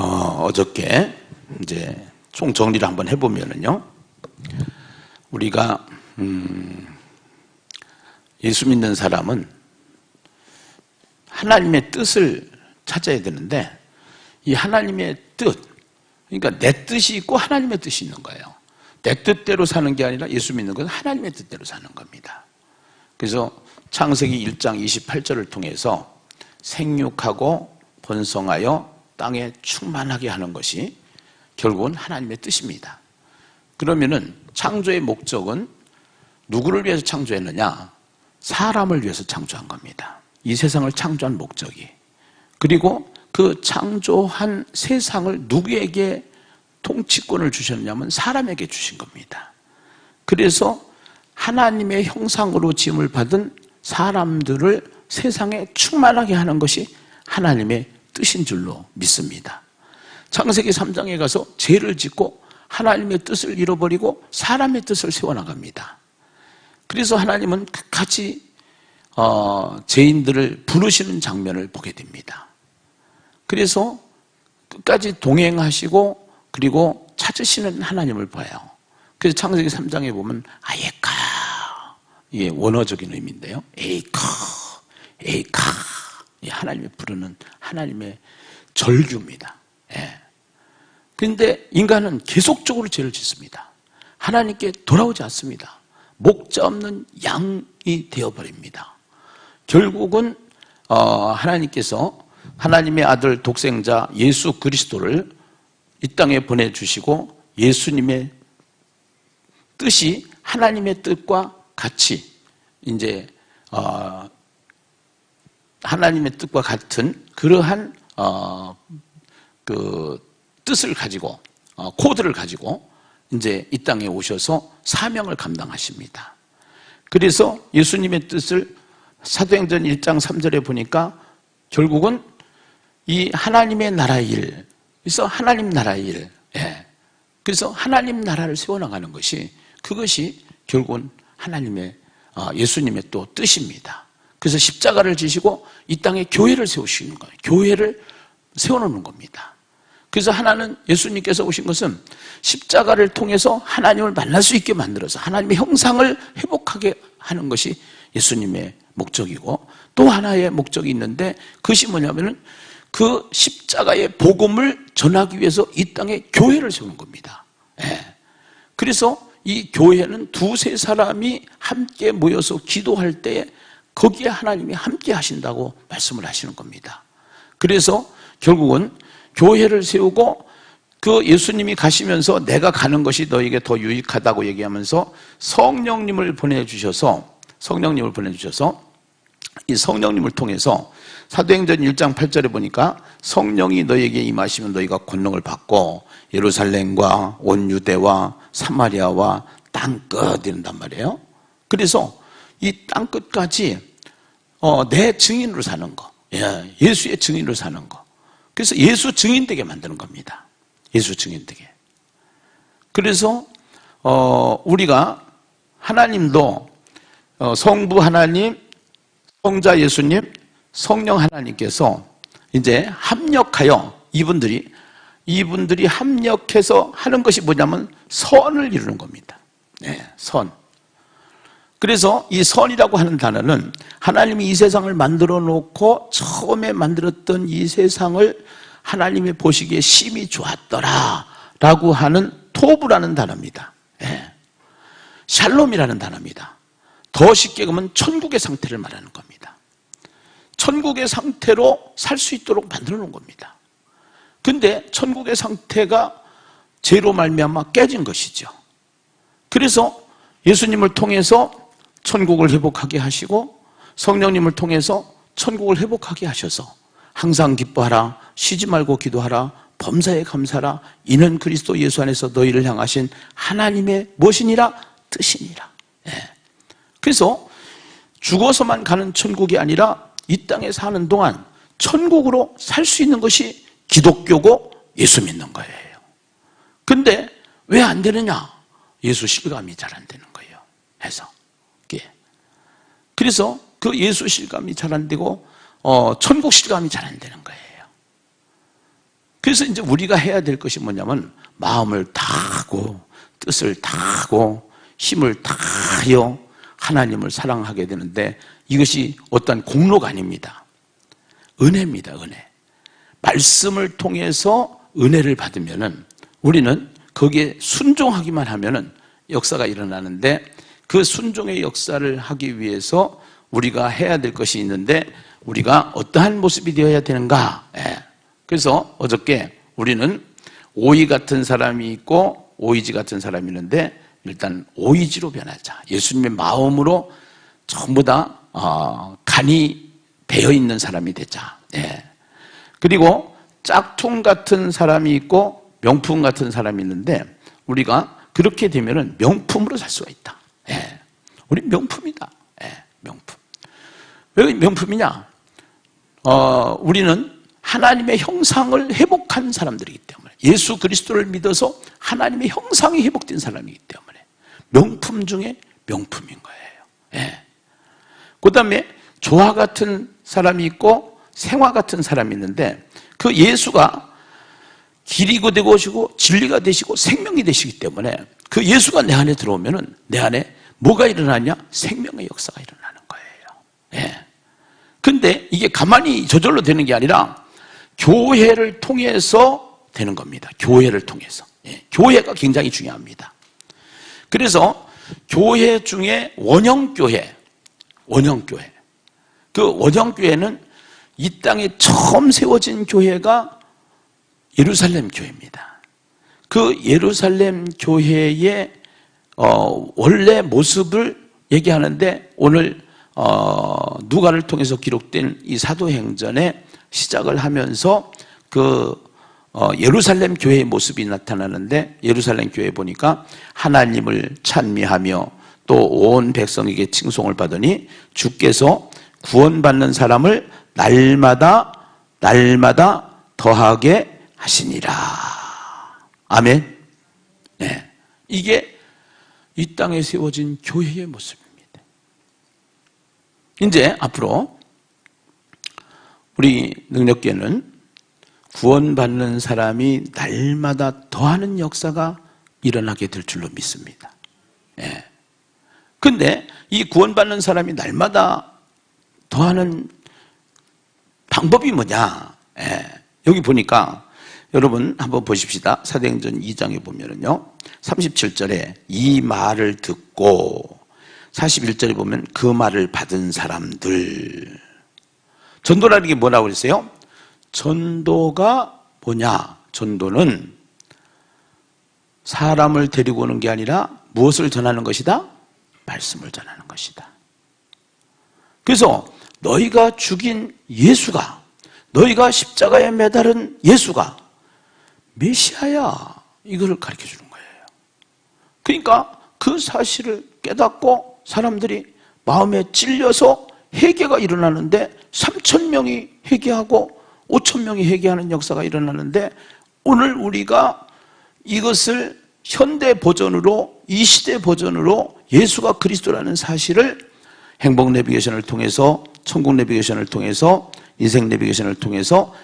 어저께 이제 총 정리를 한번 해보면은요, 우리가 예수 믿는 사람은 하나님의 뜻을 찾아야 되는데, 이 하나님의 뜻, 그러니까 내 뜻이 있고 하나님의 뜻이 있는 거예요. 내 뜻대로 사는 게 아니라 예수 믿는 것은 하나님의 뜻대로 사는 겁니다. 그래서 창세기 1장 28절을 통해서 생육하고 번성하여 땅에 충만하게 하는 것이 결국은 하나님의 뜻입니다. 그러면은 창조의 목적은 누구를 위해서 창조했느냐? 사람을 위해서 창조한 겁니다. 이 세상을 창조한 목적이. 그리고 그 창조한 세상을 누구에게 통치권을 주셨냐면 사람에게 주신 겁니다. 그래서 하나님의 형상으로 지음을 받은 사람들을 세상에 충만하게 하는 것이 하나님의 뜻인 줄로 믿습니다. 창세기 3장에 가서 죄를 짓고 하나님의 뜻을 잃어버리고 사람의 뜻을 세워나갑니다. 그래서 하나님은 끝까지 죄인들을 부르시는 장면을 보게 됩니다. 그래서 끝까지 동행하시고 그리고 찾으시는 하나님을 봐요. 그래서 창세기 3장에 보면 아예카, 이게 원어적인 의미인데요, 에이카, 에이카, 하나님이 부르는 하나님의 절규입니다. 그런데 인간은 계속적으로 죄를 짓습니다. 하나님께 돌아오지 않습니다. 목자 없는 양이 되어버립니다. 결국은 하나님께서 하나님의 아들 독생자 예수 그리스도를 이 땅에 보내주시고, 예수님의 뜻이 하나님의 뜻과 같이 이제 하나님의 뜻과 같은 그러한 그 뜻을 가지고 코드를 가지고 이제 이 땅에 오셔서 사명을 감당하십니다. 그래서 예수님의 뜻을 사도행전 1장 3절에 보니까 결국은 이 하나님의 나라의 일, 그래서 하나님 나라의 일, 그래서 하나님 나라를 세워나가는 것이, 그것이 결국은 하나님의 예수님의 또 뜻입니다. 그래서 십자가를 지시고 이 땅에 교회를 세우시는 거예요. 교회를 세워놓는 겁니다. 그래서 하나는, 예수님께서 오신 것은 십자가를 통해서 하나님을 만날 수 있게 만들어서 하나님의 형상을 회복하게 하는 것이 예수님의 목적이고, 또 하나의 목적이 있는데, 그것이 뭐냐면은 그 십자가의 복음을 전하기 위해서 이 땅에 교회를 세우는 겁니다. 그래서 이 교회는 두세 사람이 함께 모여서 기도할 때 거기에 하나님이 함께 하신다고 말씀을 하시는 겁니다. 그래서 결국은 교회를 세우고, 그 예수님이 가시면서 내가 가는 것이 너에게 더 유익하다고 얘기하면서 성령님을 보내주셔서 이 성령님을 통해서 사도행전 1장 8절에 보니까 성령이 너에게 임하시면 너희가 권능을 받고 예루살렘과 온 유대와 사마리아와 땅끝 이런단 말이에요. 그래서 이 땅끝까지 내 증인으로 사는 거, 예수의 증인으로 사는 거. 그래서 예수 증인 되게 만드는 겁니다. 예수 증인 되게. 그래서 우리가 하나님도 성부 하나님, 성자 예수님, 성령 하나님께서 이제 합력하여 이분들이 합력해서 하는 것이 뭐냐면 선을 이루는 겁니다. 선. 그래서 이 선이라고 하는 단어는 하나님이 이 세상을 만들어 놓고 처음에 만들었던 이 세상을 하나님이 보시기에 심히 좋았더라 라고 하는 토부라는 단어입니다. 샬롬이라는 단어입니다. 더 쉽게 보면 천국의 상태를 말하는 겁니다. 천국의 상태로 살 수 있도록 만들어 놓은 겁니다. 근데 천국의 상태가 죄로 말미암아 깨진 것이죠. 그래서 예수님을 통해서 천국을 회복하게 하시고, 성령님을 통해서 천국을 회복하게 하셔서 항상 기뻐하라, 쉬지 말고 기도하라, 범사에 감사하라, 이는 그리스도 예수 안에서 너희를 향하신 하나님의 무엇이니라? 뜻이니라. 그래서 죽어서만 가는 천국이 아니라 이 땅에 사는 동안 천국으로 살 수 있는 것이 기독교고 예수 믿는 거예요. 근데 왜 안 되느냐? 예수 실감이 잘 안 되는 거예요. 해서. 그래서 그 예수 실감이 잘 안 되고 천국 실감이 잘 안 되는 거예요. 그래서 이제 우리가 해야 될 것이 뭐냐면 마음을 다하고 뜻을 다하고 힘을 다하여 하나님을 사랑하게 되는데 이것이 어떤 공로가 아닙니다. 은혜입니다. 은혜. 말씀을 통해서 은혜를 받으면은 우리는 거기에 순종하기만 하면은 역사가 일어나는데 그 순종의 역사를 하기 위해서 우리가 해야 될 것이 있는데 우리가 어떠한 모습이 되어야 되는가? 그래서 어저께 우리는 오이 같은 사람이 있고 오이지 같은 사람이 있는데 일단 오이지로 변하자. 예수님의 마음으로 전부 다 간이 배어 있는 사람이 되자. 그리고 짝퉁 같은 사람이 있고 명품 같은 사람이 있는데 우리가 그렇게 되면은 명품으로 살 수가 있다. 우리 명품이다. 명품. 왜 명품이냐? 우리는 하나님의 형상을 회복한 사람들이기 때문에 예수 그리스도를 믿어서 하나님의 형상이 회복된 사람이기 때문에 명품 중에 명품인 거예요. 그 다음에 조화 같은 사람이 있고 생화 같은 사람이 있는데 그 예수가 길이고 되고 오시고 진리가 되시고 생명이 되시기 때문에 그 예수가 내 안에 들어오면은 내 안에 뭐가 일어나냐? 생명의 역사가 일어나는 거예요. 근데 이게 가만히 저절로 되는 게 아니라 교회를 통해서 되는 겁니다. 교회를 통해서. 교회가 굉장히 중요합니다. 그래서 교회 중에 원형교회. 그 원형교회는 이 땅에 처음 세워진 교회가 예루살렘 교회입니다. 그 예루살렘 교회의 원래 모습을 얘기하는데 오늘 누가를 통해서 기록된 이 사도행전에 시작을 하면서 그 예루살렘 교회의 모습이 나타나는데 예루살렘 교회에 보니까 하나님을 찬미하며 또 온 백성에게 칭송을 받으니 주께서 구원받는 사람을 날마다 더하게 하시니라. 아멘. 이게 이 땅에 세워진 교회의 모습입니다. 이제 앞으로 우리 능력교회는 구원받는 사람이 날마다 더하는 역사가 일어나게 될 줄로 믿습니다. 근데 이 구원받는 사람이 날마다 더하는 방법이 뭐냐? 여기 보니까 여러분 한번 보십시다. 사도행전 2장에 보면은요. 37절에 이 말을 듣고 41절에 보면 그 말을 받은 사람들. 전도라는 게 뭐라고 그랬어요? 전도가 뭐냐? 전도는 사람을 데리고 오는 게 아니라 무엇을 전하는 것이다? 말씀을 전하는 것이다. 그래서 너희가 죽인 예수가, 너희가 십자가에 매달은 예수가 메시아야, 이거를 가르쳐 주는 거예요. 그러니까 그 사실을 깨닫고 사람들이 마음에 찔려서 회개가 일어나는데 3,000명이 회개하고 5,000명이 회개하는 역사가 일어나는데 오늘 우리가 이것을 현대 버전으로, 이 시대 버전으로 예수가 그리스도라는 사실을 행복 내비게이션을 통해서, 천국 내비게이션을 통해서, 인생 내비게이션을 통해서,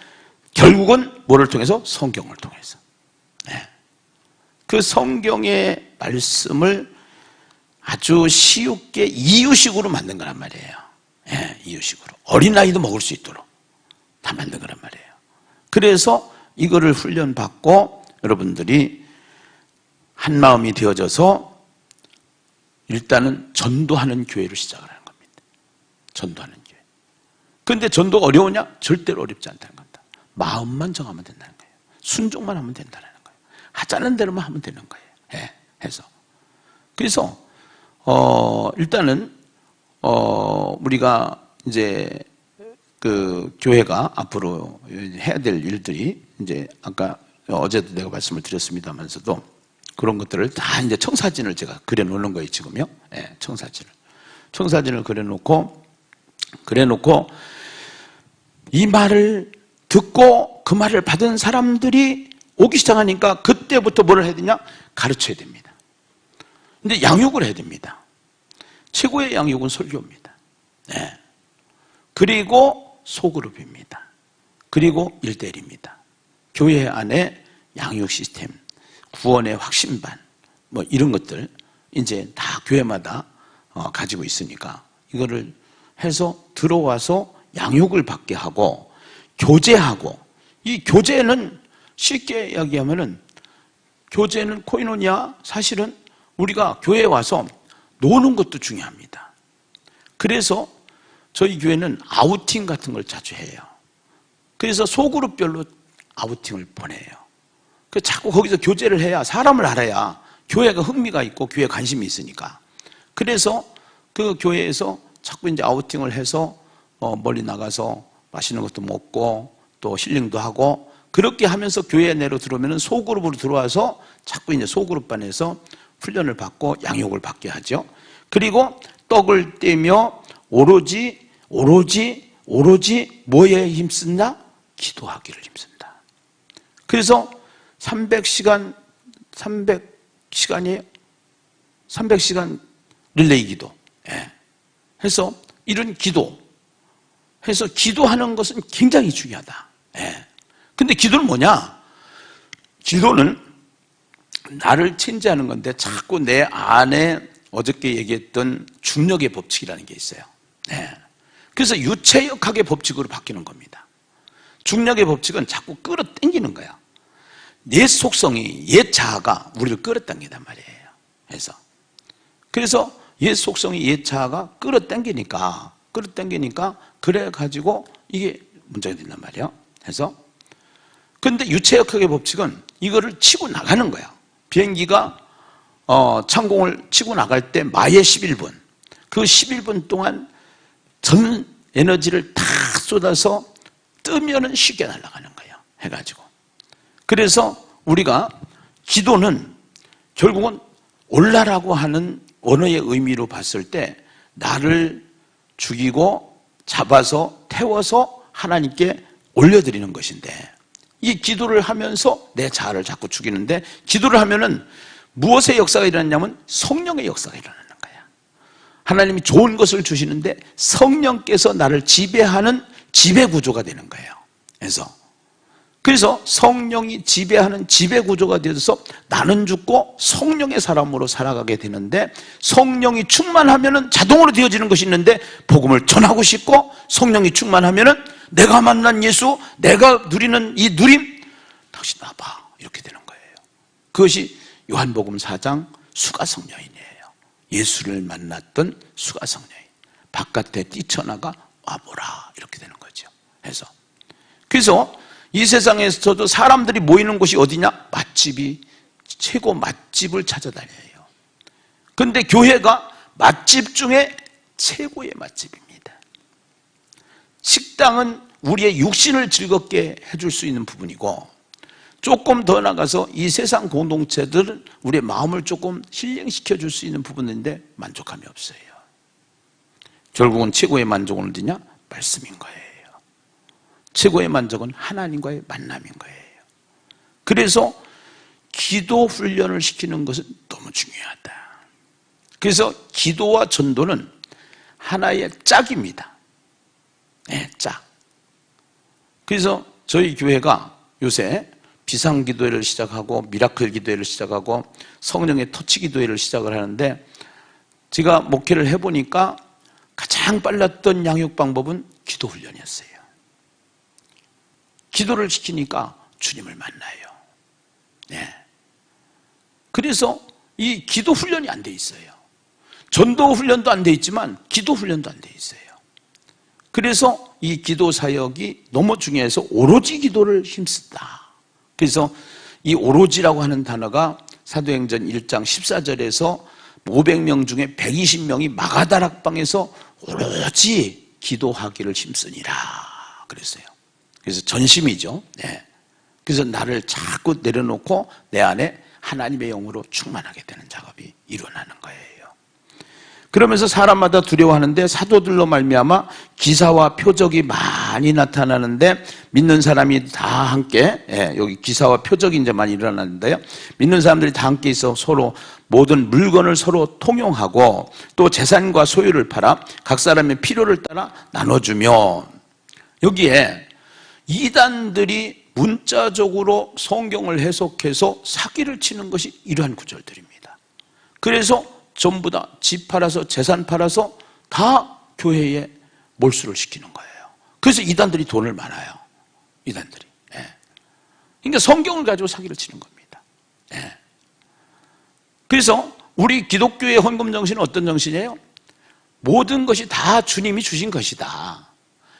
결국은 뭐를 통해서? 성경을 통해서. 그 성경의 말씀을 아주 쉽게 이유식으로 만든 거란 말이에요. 이유식으로. 어린아이도 먹을 수 있도록 다 만든 거란 말이에요. 그래서 이거를 훈련받고 여러분들이 한 마음이 되어져서 일단은 전도하는 교회로 시작을 하는 겁니다. 전도하는 교회. 그런데 전도가 어려우냐? 절대로 어렵지 않다는 겁니다. 마음만 정하면 된다는 거예요. 순종만 하면 된다는 거예요. 하자는 대로만 하면 되는 거예요. 해서. 그래서 일단은 우리가 이제 그 교회가 앞으로 해야 될 일들이 이제 아까 어제도 내가 말씀을 드렸습니다만서도 그런 것들을 다 이제 청사진을 제가 그려놓는 거예요, 지금요. 청사진을 그려놓고 이 말을 듣고 그 말을 받은 사람들이 오기 시작하니까 그때부터 뭐를 해야 되냐? 가르쳐야 됩니다. 근데 양육을 해야 됩니다. 최고의 양육은 설교입니다. 그리고 소그룹입니다. 그리고 1:1입니다. 교회 안에 양육 시스템, 구원의 확신반, 뭐 이런 것들 이제 다 교회마다 가지고 있으니까 이거를 해서 들어와서 양육을 받게 하고 교제하고, 이 교제는 쉽게 이야기하면은 교제는 코이노니아, 사실은 우리가 교회에 와서 노는 것도 중요합니다. 그래서 저희 교회는 아우팅 같은 걸 자주 해요. 그래서 소그룹별로 아우팅을 보내요. 그 자꾸 거기서 교제를 해야, 사람을 알아야 교회가 흥미가 있고 교회에 관심이 있으니까. 그래서 그 교회에서 자꾸 이제 아우팅을 해서 멀리 나가서 맛있는 것도 먹고 또 힐링도 하고, 그렇게 하면서 교회 내로 들어오면 소그룹으로 들어와서 자꾸 이제 소그룹반에서 훈련을 받고 양육을 받게 하죠. 그리고 떡을 떼며 오로지 뭐에 힘쓴다? 기도하기를 힘쓴다. 그래서 300시간이에요. 300시간 릴레이 기도. 예. 해서 이런 기도, 해서 기도하는 것은 굉장히 중요하다. 예. 근데 기도는 뭐냐? 기도는 나를 친지하는 건데 자꾸 내 안에 어저께 얘기했던 중력의 법칙이라는 게 있어요. 네. 그래서 유체역학의 법칙으로 바뀌는 겁니다. 중력의 법칙은 자꾸 끌어당기는 거야. 옛 속성이, 옛 자아가 우리를 끌어당긴단 말이에요. 그래서 옛 속성이, 옛 자아가 끌어당기니까 그래가지고 이게 문제가 된단 말이에요. 근데 유체역학의 법칙은 이거를 치고 나가는 거야. 비행기가 창공을 치고 나갈 때 마의 11분, 그 11분 동안 전 에너지를 다 쏟아서 뜨면은 쉽게 날아가는 거예요. 해가지고. 그래서 우리가 기도는 결국은 올라라고 하는 언어의 의미로 봤을 때 나를 죽이고 잡아서 태워서 하나님께 올려드리는 것인데, 이 기도를 하면서 내 자아를 자꾸 죽이는데, 기도를 하면은 무엇의 역사가 일어나냐면 성령의 역사가 일어나는 거야. 하나님이 좋은 것을 주시는데 성령께서 나를 지배하는 지배구조가 되는 거예요. 그래서 성령이 지배하는 지배구조가 되어서 나는 죽고 성령의 사람으로 살아가게 되는데, 성령이 충만하면은 자동으로 되어지는 것이 있는데, 복음을 전하고 싶고 성령이 충만하면은 내가 만난 예수, 내가 누리는 이 누림, 당신 나봐, 이렇게 되는 거예요. 그것이 요한복음 4장 수가성녀인이에요. 예수를 만났던 수가성녀인, 바깥에 뛰쳐나가 와보라, 이렇게 되는 거죠. 그래서 이 세상에서도 사람들이 모이는 곳이 어디냐? 맛집이, 최고 맛집을 찾아다녀요. 그런데 교회가 맛집 중에 최고의 맛집입니다. 식당은 우리의 육신을 즐겁게 해줄 수 있는 부분이고, 조금 더 나가서 이 세상 공동체들은 우리의 마음을 조금 힐링시켜 줄 수 있는 부분인데 만족함이 없어요. 결국은 최고의 만족은 어디냐? 말씀인 거예요. 최고의 만족은 하나님과의 만남인 거예요. 그래서 기도 훈련을 시키는 것은 너무 중요하다. 그래서 기도와 전도는 하나의 짝입니다. 네, 짝. 그래서 저희 교회가 요새 비상기도회를 시작하고 미라클 기도회를 시작하고 성령의 터치 기도회를 시작을 하는데, 제가 목회를 해보니까 가장 빨랐던 양육 방법은 기도 훈련이었어요. 기도를 시키니까 주님을 만나요. 네. 그래서 이 기도 훈련이 안 돼 있어요. 전도 훈련도 안 돼 있지만 기도 훈련도 안 돼 있어요. 그래서 이 기도 사역이 너무 중요해서 오로지 기도를 힘쓴다. 그래서 이 오로지라고 하는 단어가 사도행전 1장 14절에서 500명 중에 120명이 마가다락방에서 오로지 기도하기를 힘쓰니라 그랬어요. 그래서 전심이죠. 네. 그래서 나를 자꾸 내려놓고 내 안에 하나님의 영으로 충만하게 되는 작업이 일어나는 거예요. 그러면서 사람마다 두려워하는데 사도들로 말미암아 기사와 표적이 많이 나타나는데, 믿는 사람이 다 함께, 여기 기사와 표적이 이제 많이 일어나는데요, 믿는 사람들이 다 함께 있어 서로 모든 물건을 서로 통용하고 또 재산과 소유를 팔아 각 사람의 필요를 따라 나눠주며, 여기에 이단들이 문자적으로 성경을 해석해서 사기를 치는 것이 이러한 구절들입니다. 그래서 전부 다 집 팔아서 재산 팔아서 다 교회에 몰수를 시키는 거예요. 그래서 이단들이 돈을 많아요. 이단들이. 예. 그러니까 성경을 가지고 사기를 치는 겁니다. 예. 그래서 우리 기독교의 헌금 정신은 어떤 정신이에요? 모든 것이 다 주님이 주신 것이다.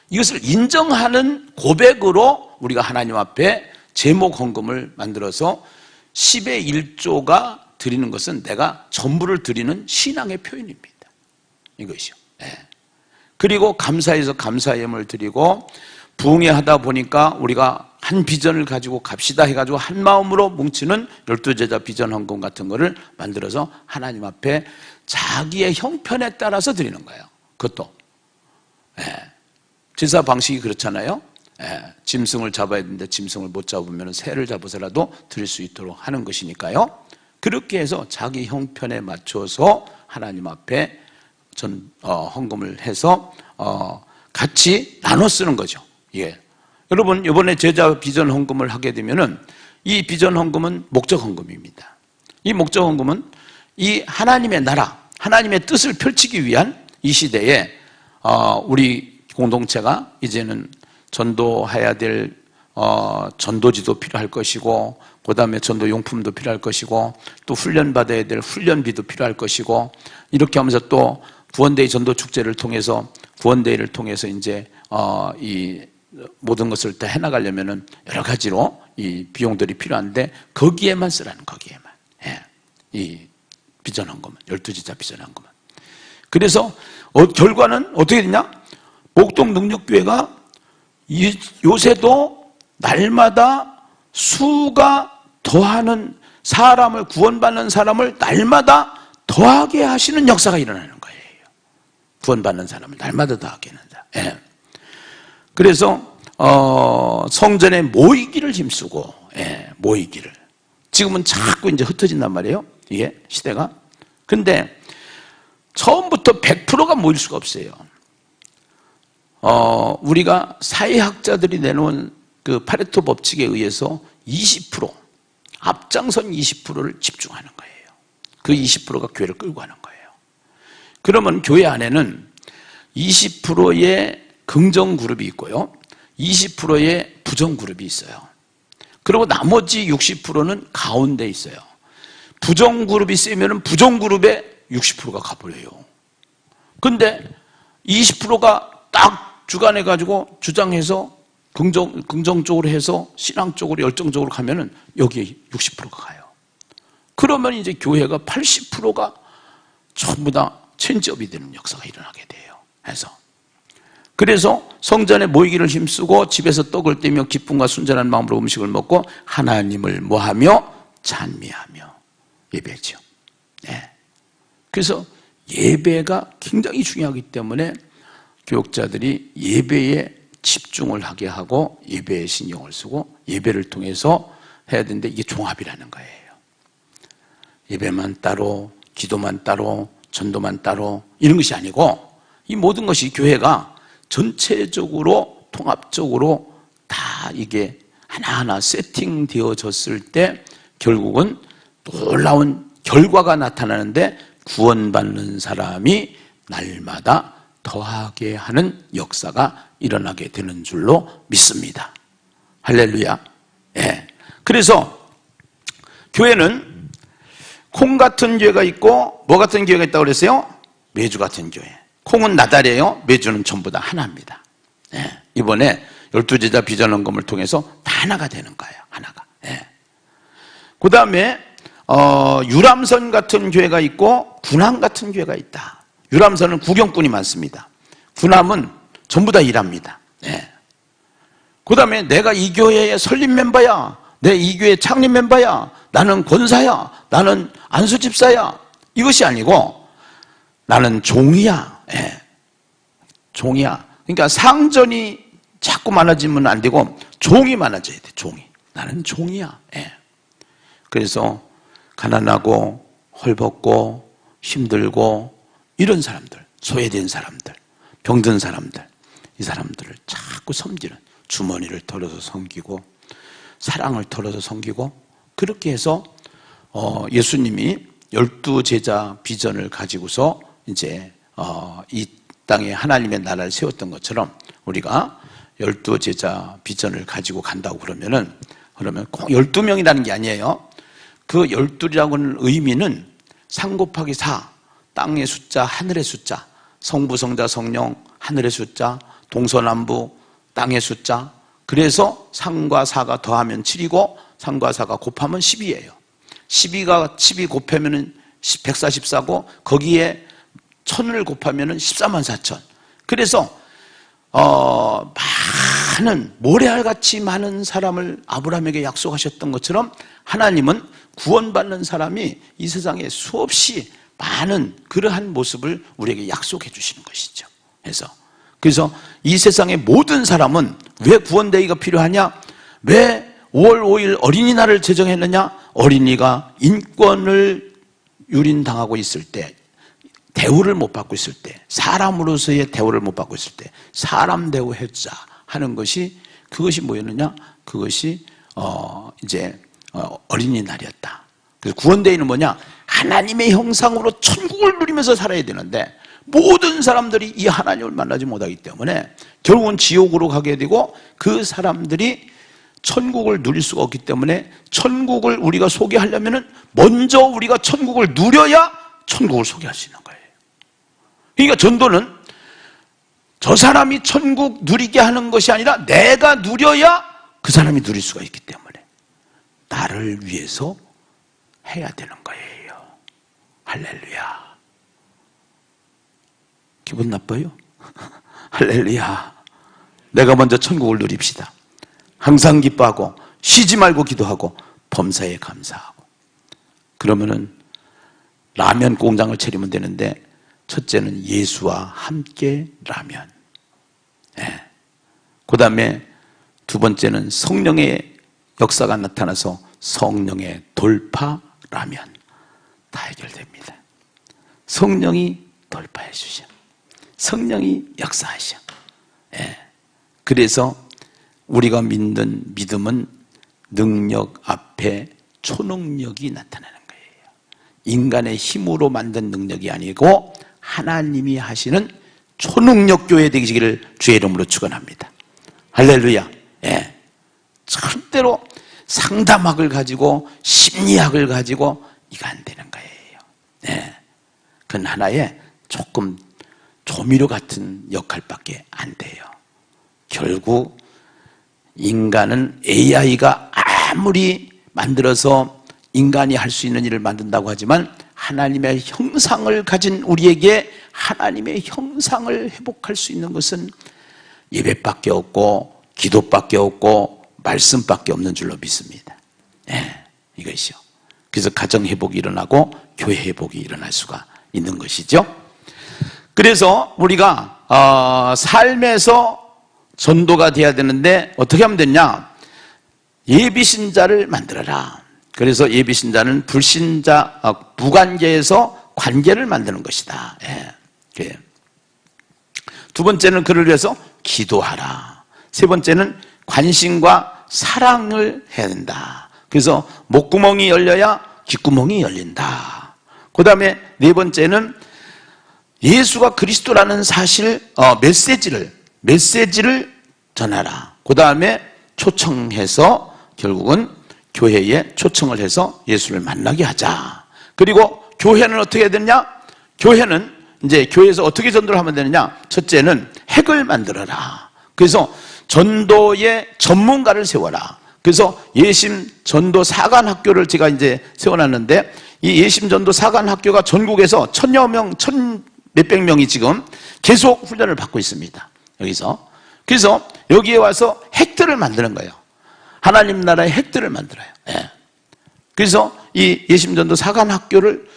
이것을 인정하는 고백으로 우리가 하나님 앞에 제목 헌금을 만들어서 10의 1조가 드리는 것은 내가 전부를 드리는 신앙의 표현입니다. 이것이요. 예. 그리고 감사해서 감사예물 드리고 부흥회하다 보니까 우리가 한 비전을 가지고 갑시다 해가지고 한 마음으로 뭉치는 12제자 비전 헌금 같은 거를 만들어서 하나님 앞에 자기의 형편에 따라서 드리는 거예요. 그것도. 예. 제사 방식이 그렇잖아요. 예. 짐승을 잡아야 되는데 짐승을 못 잡으면 새를 잡아서라도 드릴 수 있도록 하는 것이니까요. 그렇게 해서 자기 형편에 맞춰서 하나님 앞에 헌금을 해서 같이 나눠 쓰는 거죠. 예. 여러분 이번에 제자 비전 헌금을 하게 되면은 이 비전 헌금은 목적 헌금입니다. 이 목적 헌금은 이 하나님의 나라, 하나님의 뜻을 펼치기 위한 이 시대에 우리 공동체가 이제는 전도해야 될 전도지도 필요할 것이고, 그 다음에 전도 용품도 필요할 것이고, 또 훈련받아야 될 훈련비도 필요할 것이고, 이렇게 하면서 또 구원데이 전도 축제를 통해서 구원데이를 통해서 이제 이 모든 것을 다 해나가려면은 여러 가지로 이 비용들이 필요한데 거기에만 쓰라는, 거기에만. 예. 이 비전 헌금은, 12제자 비전 헌금은. 그래서 결과는 어떻게 되냐? 목동 능력교회가 요새도 날마다 수가 더하는 사람을, 구원받는 사람을 날마다 더하게 하시는 역사가 일어나는 거예요. 구원받는 사람을 날마다 더하게 하는다. 예. 그래서 성전에 모이기를 힘쓰고, 예, 모이기를. 지금은 자꾸 이제 흩어진단 말이에요. 이게 시대가. 근데 처음부터 100%가 모일 수가 없어요. 우리가 사회학자들이 내놓은 그 파레토 법칙에 의해서 20%, 앞장선 20%를 집중하는 거예요. 그 20%가 교회를 끌고 가는 거예요. 그러면 교회 안에는 20%의 긍정 그룹이 있고요, 20%의 부정 그룹이 있어요. 그리고 나머지 60%는 가운데 있어요. 부정 그룹이 세면은 부정 그룹에 60%가 가버려요. 근데 20%가 딱 주관해가지고 주장해서 긍정적으로 해서 신앙적으로 열정적으로 가면은 여기에 60%가 가요. 그러면 이제 교회가 80%가 전부 다 체인지업이 되는 역사가 일어나게 돼요. 그래서 성전에 모이기를 힘쓰고 집에서 떡을 떼며 기쁨과 순전한 마음으로 음식을 먹고 하나님을 뭐하며 찬미하며 예배죠. 네. 그래서 예배가 굉장히 중요하기 때문에 교육자들이 예배에 집중을 하게 하고 예배에 신경을 쓰고 예배를 통해서 해야 되는데 이게 종합이라는 거예요. 예배만 따로, 기도만 따로, 전도만 따로 이런 것이 아니고 이 모든 것이 교회가 전체적으로 통합적으로 다 이게 하나하나 세팅되어졌을 때 결국은 놀라운 결과가 나타나는데 구원받는 사람이 날마다 더하게 하는 역사가 일어나게 되는 줄로 믿습니다. 할렐루야. 예. 그래서 교회는 콩 같은 교회가 있고 뭐 같은 교회가 있다고 그랬어요? 메주 같은 교회. 콩은 나달이에요. 메주는 전부 다 하나입니다. 예. 이번에 12제자 비전 헌금을 통해서 다 하나가 되는 거예요. 하나가. 예. 그 다음에 유람선 같은 교회가 있고 군함 같은 교회가 있다. 유람선은 구경꾼이 많습니다. 군함은 전부 다 일합니다. 네. 그 다음에 내가 이 교회의 설립 멤버야, 내 이 교회 창립 멤버야, 나는 권사야, 나는 안수집사야, 이것이 아니고 나는 종이야. 네. 종이야. 그러니까 상전이 자꾸 많아지면 안 되고 종이 많아져야 돼. 종이. 나는 종이야. 네. 그래서 가난하고 헐벗고 힘들고 이런 사람들, 소외된 사람들, 병든 사람들, 이 사람들을 자꾸 섬기는, 주머니를 털어서 섬기고 사랑을 털어서 섬기고, 그렇게 해서 예수님이 12제자 비전을 가지고서 이제 이 땅에 하나님의 나라를 세웠던 것처럼 우리가 12제자 비전을 가지고 간다고 그러면 꼭 12명이라는 게 아니에요. 그 12라고 하는 의미는 3 곱하기 4, 땅의 숫자, 하늘의 숫자, 성부, 성자, 성령, 하늘의 숫자, 동서남북, 땅의 숫자. 그래서 3과 4가 더하면 7이고 3과 4가 곱하면 10이에요. 12 곱하면 144고 거기에 1000을 곱하면 14만 4천. 그래서 많은 모래알같이 많은 사람을 아브라함에게 약속하셨던 것처럼 하나님은 구원받는 사람이 이 세상에 수없이 많은 그러한 모습을 우리에게 약속해 주시는 것이죠. 그래서 이 세상의 모든 사람은 왜 구원되기가 필요하냐? 왜 5월 5일 어린이날을 제정했느냐? 어린이가 인권을 유린당하고 있을 때, 대우를 못 받고 있을 때, 사람으로서의 대우를 못 받고 있을 때 사람 대우해주자 하는 것이, 그것이 뭐였느냐? 그것이 이제 어린이날이었다. 그래서 구원되어는 뭐냐? 하나님의 형상으로 천국을 누리면서 살아야 되는데 모든 사람들이 이 하나님을 만나지 못하기 때문에 결국은 지옥으로 가게 되고, 그 사람들이 천국을 누릴 수가 없기 때문에 천국을 우리가 소개하려면 먼저 우리가 천국을 누려야 천국을 소개할 수 있는 거예요. 그러니까 전도는 저 사람이 천국 누리게 하는 것이 아니라 내가 누려야 그 사람이 누릴 수가 있기 때문에 나를 위해서 해야 되는 거예요. 할렐루야. 기분 나빠요? 할렐루야. 내가 먼저 천국을 누립시다. 항상 기뻐하고 쉬지 말고 기도하고 범사에 감사하고. 그러면은 라면 공장을 차리면 되는데, 첫째는 예수와 함께 라면, 그 다음에 두 번째는 성령의 역사가 나타나서 성령의 돌파 라면. 다 해결됩니다. 성령이 돌파해 주셔. 성령이 역사하셔. 그래서 우리가 믿는 믿음은 능력 앞에 초능력이 나타나는 거예요. 인간의 힘으로 만든 능력이 아니고 하나님이 하시는 초능력 교회 되시기를 주의 이름으로 축원합니다. 할렐루야. 절대로 상담학을 가지고 심리학을 가지고 이거 안 되는 거예요. 그건 하나의 조금 조미료 같은 역할밖에 안 돼요. 결국 인간은 AI가 아무리 만들어서 인간이 할 수 있는 일을 만든다고 하지만 하나님의 형상을 가진 우리에게 하나님의 형상을 회복할 수 있는 것은 예배밖에 없고 기도밖에 없고 말씀밖에 없는 줄로 믿습니다. 이것이요. 그래서 가정 회복이 일어나고 교회 회복이 일어날 수가 있는 것이죠. 그래서 우리가 삶에서 전도가 돼야 되는데 어떻게 하면 되냐? 예비신자를 만들어라. 그래서 예비신자는 불신자 무관계에서 관계를 만드는 것이다. 두 번째는 그를 위해서 기도하라. 세 번째는 관심과 사랑을 해야 된다. 그래서 목구멍이 열려야 귓구멍이 열린다. 그 다음에 네 번째는 예수가 그리스도라는 사실, 메시지를 전하라. 그 다음에 초청해서 결국은 교회에 초청을 해서 예수를 만나게 하자. 그리고 교회는 어떻게 해야 되느냐? 교회는 이제 교회에서 어떻게 전도를 하면 되느냐? 첫째는 핵을 만들어라. 그래서 전도의 전문가를 세워라. 그래서 예심 전도 사관 학교를 제가 이제 세워놨는데, 이 예심 전도 사관 학교가 전국에서 1000여 명, 1000 몇백 명이 지금 계속 훈련을 받고 있습니다. 여기서. 그래서 여기에 와서 핵들을 만드는 거예요. 하나님 나라의 핵들을 만들어요. 그래서 이 예심전도 사관학교를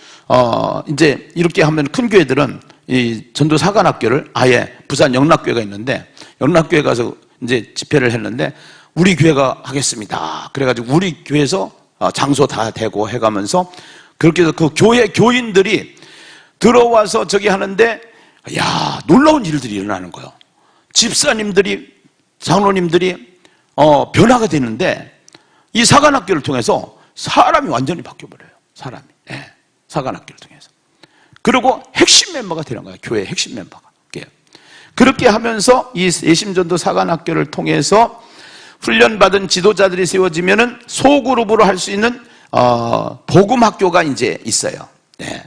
이제 이렇게 하면 큰 교회들은 이 전도 사관학교를 아예 부산 영락교회가 있는데 영락교회 가서 이제 집회를 했는데 우리 교회가 하겠습니다. 그래가지고 우리 교회에서 장소 다 대고 해가면서 그렇게 해서 그 교회 교인들이 들어와서 저기 하는데 야 놀라운 일들이 일어나는 거예요. 집사님들이 장로님들이 변화가 되는데 이 사관학교를 통해서 사람이 완전히 바뀌어버려요. 사람이. 예. 사관학교를 통해서. 그리고 핵심 멤버가 되는 거예요. 교회의 핵심 멤버가. 그렇게 하면서 이 예심전도 사관학교를 통해서 훈련받은 지도자들이 세워지면은 소그룹으로 할 수 있는 복음학교가 이제 있어요. 네.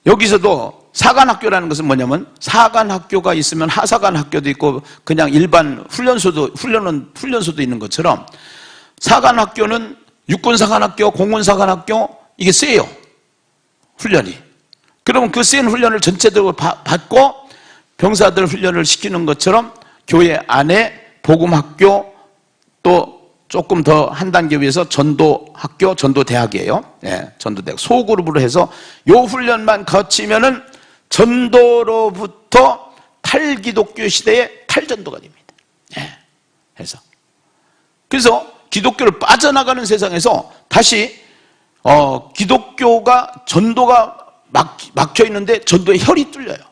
여기서도 사관학교라는 것은 뭐냐면 사관학교가 있으면 하사관학교도 있고 그냥 일반 훈련소도 있는 것처럼 사관학교는 육군사관학교, 공군사관학교 이게 세요. 훈련이. 그러면 그 센 훈련을 전체적으로 받고 병사들 훈련을 시키는 것처럼 교회 안에 복음학교 또 조금 더 한 단계 위에서 전도학교, 전도대학이에요. 예, 전도대학. 소그룹으로 해서 요 훈련만 거치면은 전도로부터 탈기독교 시대의 탈전도가 됩니다. 예, 그래서 기독교를 빠져나가는 세상에서 다시 기독교가 전도가 막혀 있는데 전도의 혈이 뚫려요.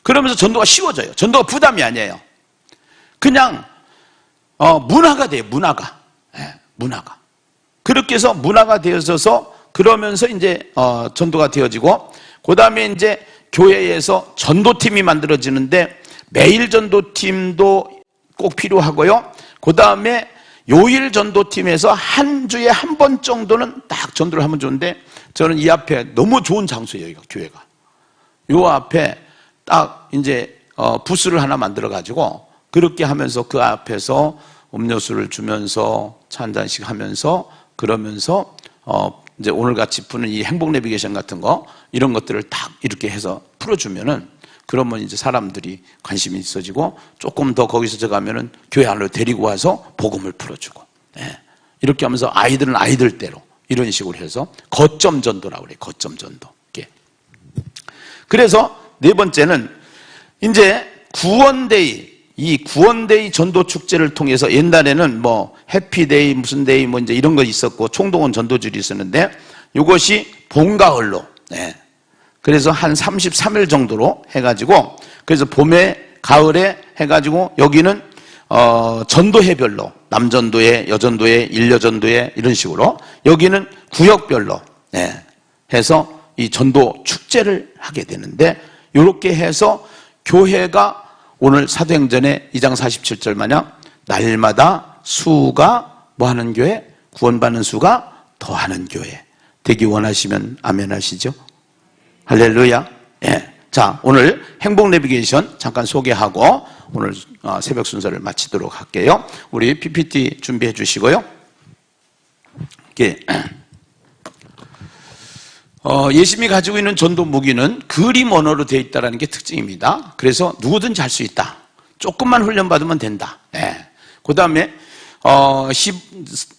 그러면서 전도가 쉬워져요. 전도가 부담이 아니에요. 그냥 문화가 돼요. 문화가. 예, 문화가. 그렇게 해서 문화가 되어져서 그러면서 이제 전도가 되어지고 그 다음에 이제 교회에서 전도팀이 만들어지는데 매일 전도팀도 꼭 필요하고요. 그 다음에 요일 전도팀에서 한 주에 한 번 정도는 딱 전도를 하면 좋은데 저는 이 앞에 너무 좋은 장소예요. 이거 교회가. 요 앞에 딱 이제 부스를 하나 만들어 가지고 그렇게 하면서 그 앞에서 음료수를 주면서 차 한 잔씩 하면서 그러면서 이제 오늘 같이 푸는 이 행복 내비게이션 같은 거 이런 것들을 딱 이렇게 해서 풀어주면은 그러면 이제 사람들이 관심이 있어지고 조금 더 거기서 저 가면은 교회 안으로 데리고 와서 복음을 풀어주고 네. 이렇게 하면서 아이들은 아이들대로 이런 식으로 해서 거점 전도라고 그래요. 거점 전도. 그래서 네 번째는 이제 구원데이, 이 구원데이 전도 축제를 통해서 옛날에는 뭐 해피데이 무슨 데이 뭐 이제 이런 거 있었고 총동원 전도줄이 있었는데 이것이 봄가을로 네. 그래서 한 33일 정도로 해가지고 그래서 봄에 가을에 해가지고 여기는 전도회별로 남전도회, 여전도회, 일여전도회 이런 식으로 여기는 구역별로 네. 해서 이 전도 축제를 하게 되는데 이렇게 해서 교회가 오늘 사도행전의 2장 47절 마냥 날마다 수가 뭐하는 교회? 구원받는 수가 더하는 교회 되기 원하시면 아멘 하시죠. 할렐루야. 예. 자, 오늘 행복 내비게이션 잠깐 소개하고 오늘 새벽 순서를 마치도록 할게요. 우리 PPT 준비해 주시고요. 예심이 가지고 있는 전도 무기는 그림 언어로 되어 있다는 게 특징입니다. 그래서 누구든지 할 수 있다. 조금만 훈련받으면 된다. 네. 그 다음에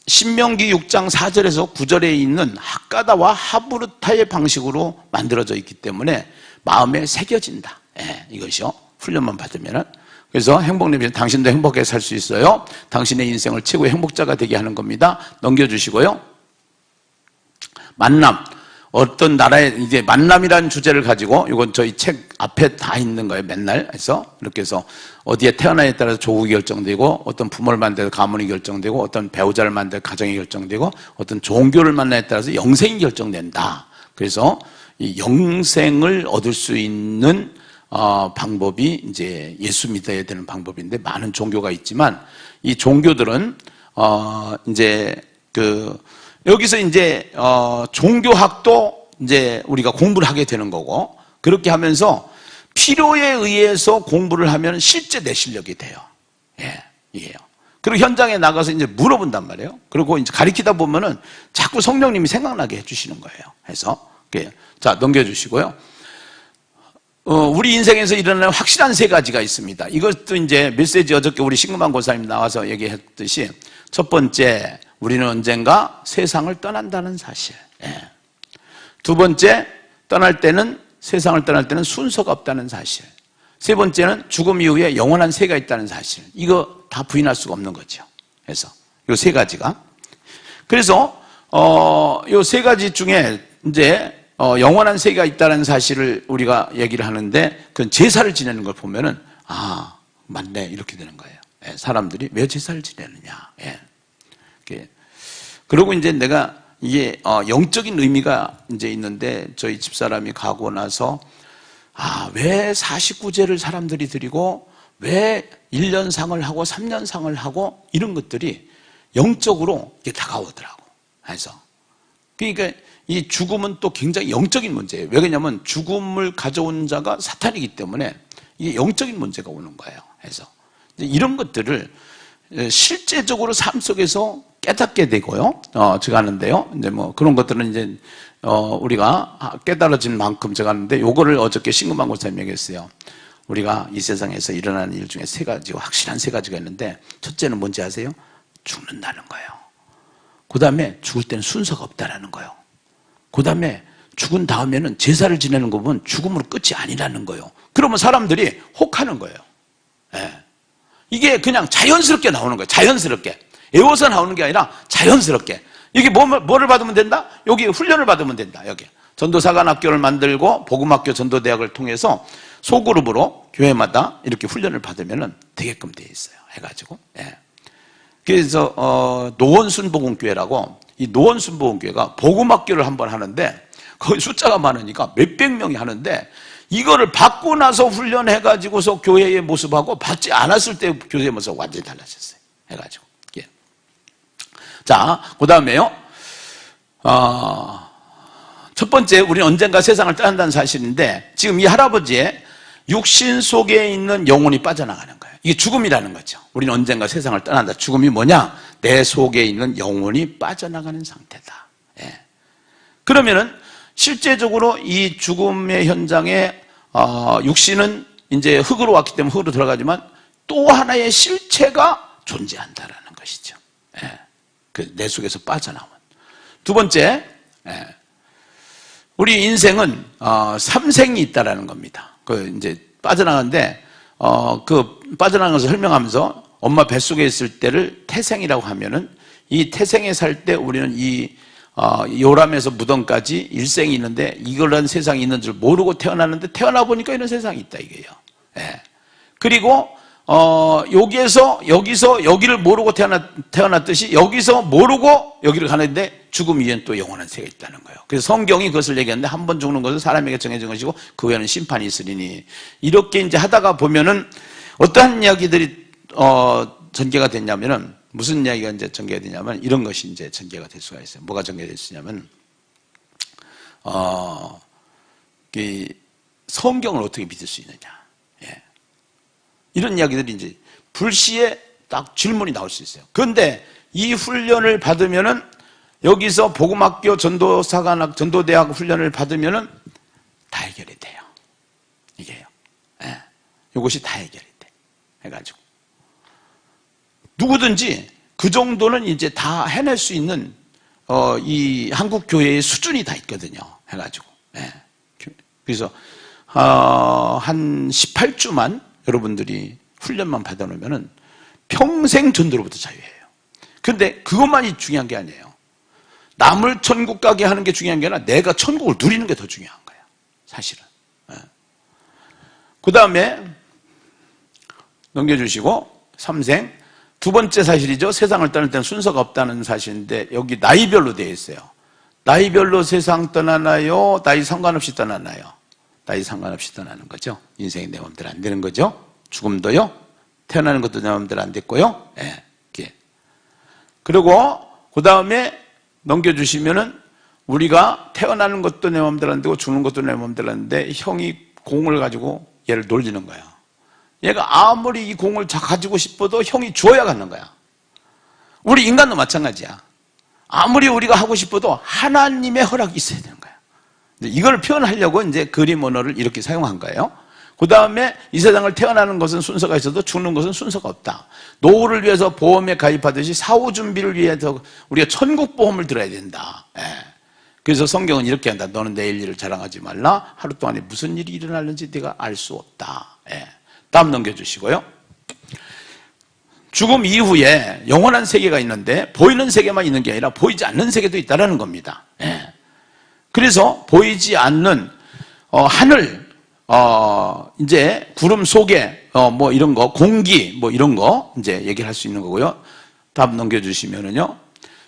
신명기 6장 4절에서 9절에 있는 학가다와 하브르타의 방식으로 만들어져 있기 때문에 마음에 새겨진다. 네. 이것이요. 훈련만 받으면은. 그래서 행복내비는 당신도 행복하게 살 수 있어요. 당신의 인생을 최고의 행복자가 되게 하는 겁니다. 넘겨주시고요. 만남. 어떤 나라에 이제 만남이라는 주제를 가지고 이건 저희 책 앞에 다 있는 거예요. 맨날 해서 이렇게 해서 어디에 태어나에 따라서 조국이 결정되고 어떤 부모를 만나서 가문이 결정되고 어떤 배우자를 만나서 가정이 결정되고 어떤 종교를 만나에 따라서 영생이 결정된다. 그래서 이 영생을 얻을 수 있는 방법이 이제 예수 믿어야 되는 방법인데 많은 종교가 있지만 이 종교들은 이제 여기서 이제 종교학도 이제 우리가 공부를 하게 되는 거고 그렇게 하면서 필요에 의해서 공부를 하면 실제 내 실력이 돼요. 예, 이게요. 그리고 현장에 나가서 이제 물어본단 말이에요. 그리고 이제 가리키다 보면은 자꾸 성령님이 생각나게 해주시는 거예요. 해서 자 넘겨주시고요. 우리 인생에서 일어나는 확실한 세 가지가 있습니다. 이것도 이제 메시지 어저께 우리 신금환 고사님 나와서 얘기했듯이 첫 번째. 우리는 언젠가 세상을 떠난다는 사실. 예. 두 번째, 세상을 떠날 때는 순서가 없다는 사실. 세 번째는 죽음 이후에 영원한 세가 있다는 사실. 이거 다 부인할 수가 없는 거죠. 그래서 요 세 가지가. 그래서 요 세 가지 중에 이제 영원한 세가 있다는 사실을 우리가 얘기를 하는데 그건 제사를 지내는 걸 보면은 맞네 이렇게 되는 거예요. 예. 사람들이 왜 제사를 지내느냐. 예. 그리고 이제 내가 이게 영적인 의미가 이제 있는데, 저희 집사람이 가고 나서 왜 49제를 사람들이 드리고 왜 1년상을 하고 3년상을 하고 이런 것들이 영적으로 이게 다가오더라고. 그래서 그러니까 이 죽음은 또 굉장히 영적인 문제예요. 왜 그러냐면 죽음을 가져온 자가 사탄이기 때문에 이게 영적인 문제가 오는 거예요. 그래서 이런 것들을 실제적으로 삶 속에서 깨닫게 되고요. 제가 하는데요. 이제 뭐 그런 것들은 이제 우리가 깨달아진 만큼 제가 하는데, 요거를 어저께 신금한 목사님이 얘기했어요. 우리가 이 세상에서 일어나는 일 중에 세 가지가, 확실한 세 가지가 있는데, 첫째는 뭔지 아세요? 죽는다는 거예요. 그 다음에 죽을 때는 순서가 없다라는 거예요. 그 다음에 죽은 다음에는 제사를 지내는 거 보면 죽음으로 끝이 아니라는 거예요. 그러면 사람들이 혹하는 거예요. 예. 이게 그냥 자연스럽게 나오는 거예요. 자연스럽게. 애워서 나오는 게 아니라 자연스럽게. 이게 뭐를 받으면 된다? 여기 훈련을 받으면 된다. 여기 전도사관학교를 만들고 복음학교 전도대학을 통해서 소그룹으로 교회마다 이렇게 훈련을 받으면 되게끔 돼 있어요. 해가지고. 예. 그래서 노원순복음교회라고, 이 노원순복음교회가 복음학교를 한번 하는데 거기 숫자가 많으니까 몇백 명이 하는데, 이거를 받고 나서 훈련해가지고서 교회의 모습하고 받지 않았을 때 교회의 모습이 완전히 달라졌어요. 해가지고. 예. 자, 그 다음에요. 첫 번째, 우리는 언젠가 세상을 떠난다는 사실인데, 지금 이 할아버지의 육신 속에 있는 영혼이 빠져나가는 거예요. 이게 죽음이라는 거죠. 우리는 언젠가 세상을 떠난다. 죽음이 뭐냐? 내 속에 있는 영혼이 빠져나가는 상태다. 예. 그러면은 실제적으로 이 죽음의 현장에 육신은 이제 흙으로 왔기 때문에 흙으로 들어가지만 또 하나의 실체가 존재한다라는 것이죠. 예. 내 속에서 빠져나온. 두 번째, 예. 우리 인생은 삼생이 있다라는 겁니다. 이제 빠져나가는데 그 빠져나간 것을 설명하면서 엄마 뱃속에 있을 때를 태생이라고 하면은, 이 태생에 살 때 우리는 이 요람에서 무덤까지 일생이 있는데 이거라는 세상이 있는 줄 모르고 태어났는데, 태어나 보니까 이런 세상이 있다 이게요. 예. 그리고 여기서 여기를 모르고 태어났듯이 여기서 모르고 여기를 가는데 죽음 위에는 또 영원한 세계가 있다는 거예요. 그래서 성경이 그것을 얘기하는데, 한 번 죽는 것은 사람에게 정해진 것이고 그 후에는 심판이 있으리니, 이렇게 이제 하다가 보면은 어떠한 이야기들이 전개가 됐냐면은, 무슨 이야기가 이제 전개가 되냐면 이런 것이 이제 전개가 될 수가 있어요. 뭐가 전개가 됐냐면 성경을 어떻게 믿을 수 있느냐. 예. 이런 이야기들이 이제 불시에 딱 질문이 나올 수 있어요. 그런데 이 훈련을 받으면은, 여기서 복음학교 전도사관학 전도대학 훈련을 받으면은 다 해결이 돼요. 이게요. 예. 이것이 다 해결이 돼. 해가지고 누구든지 그 정도는 이제 다 해낼 수 있는 이 한국 교회의 수준이 다 있거든요. 해가지고. 예. 그래서 한 18주만 여러분들이 훈련만 받아놓으면은 평생 전도로부터 자유해요. 근데 그것만이 중요한 게 아니에요. 남을 천국 가게 하는 게 중요한 게 아니라 내가 천국을 누리는 게 더 중요한 거예요. 사실은. 예. 그 다음에 넘겨주시고, 삼생. 두 번째 사실이죠. 세상을 떠날 때는 순서가 없다는 사실인데, 여기 나이별로 되어 있어요. 나이별로 세상 떠나나요? 나이 상관없이 떠나나요? 나이 상관없이 떠나는 거죠. 인생이 내 마음대로 안 되는 거죠. 죽음도요. 태어나는 것도 내 마음대로 안 됐고요. 예. 그리고 그 다음에 넘겨주시면은, 우리가 태어나는 것도 내 마음대로 안 되고 죽는 것도 내 마음대로 안 되는데, 형이 공을 가지고 얘를 놀리는 거야. 얘가 아무리 이 공을 가지고 싶어도 형이 줘야 갖는 거야. 우리 인간도 마찬가지야. 아무리 우리가 하고 싶어도 하나님의 허락이 있어야 되는 거야. 이걸 표현하려고 이제 그림 언어를 이렇게 사용한 거예요. 그 다음에 이 세상을 태어나는 것은 순서가 있어도 죽는 것은 순서가 없다. 노후를 위해서 보험에 가입하듯이 사후 준비를 위해서 우리가 천국 보험을 들어야 된다. 예. 그래서 성경은 이렇게 한다. 너는 내일 일을 자랑하지 말라. 하루 동안에 무슨 일이 일어날는지 네가 알 수 없다. 예. 다음 넘겨주시고요. 죽음 이후에 영원한 세계가 있는데, 보이는 세계만 있는 게 아니라 보이지 않는 세계도 있다는 겁니다. 예. 그래서 보이지 않는 하늘, 이제 구름 속에 뭐 이런 거, 공기 뭐 이런 거 이제 얘기를 할 수 있는 거고요. 다음 넘겨주시면은요.